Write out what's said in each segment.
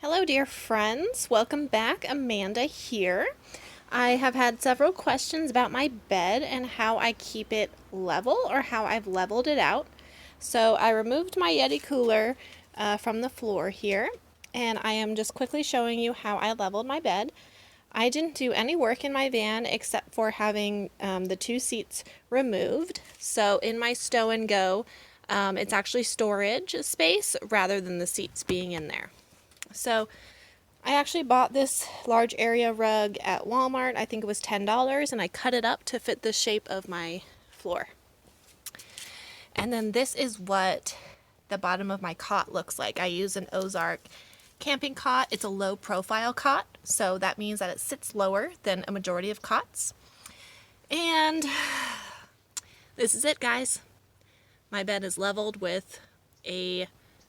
Hello dear friends, welcome back. Amanda here. I have had several questions about my bed and how I keep it level or how I've leveled it out. So I removed my Yeti cooler from the floor here, and I am just quickly showing you how I leveled my bed. I didn't do any work in my van except for having the two seats removed. So in my stow and go, it's actually storage space rather than the seats being in there. So I actually bought this large area rug at Walmart. I think it was $10, and I cut it up to fit the shape of my floor. And then this is what the bottom of my cot looks like. I use an Ozark camping cot. It's a low profile cot, so that means that it sits lower than a majority of cots. And this is it, guys. My bed is leveled with a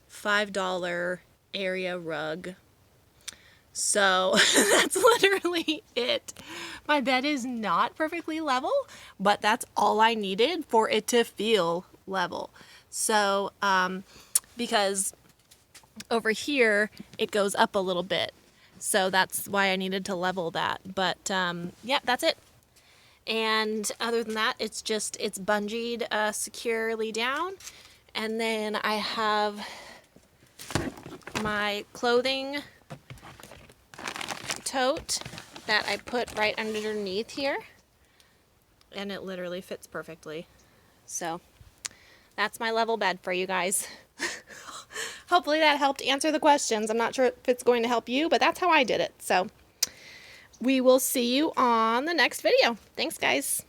$5 area rug. So that's literally it. My bed is not perfectly level, but that's all I needed for it to feel level. So because over here it goes up a little bit, so that's why I needed to level that. But yeah, that's it. And other than that, it's bungeed securely down. And then I have my clothing tote that I put right underneath here, and it literally fits perfectly. So that's my level bed for you guys. Hopefully that helped answer the questions. I'm not sure if it's going to help you, but that's how I did it. So we will see you on the next video. Thanks, guys.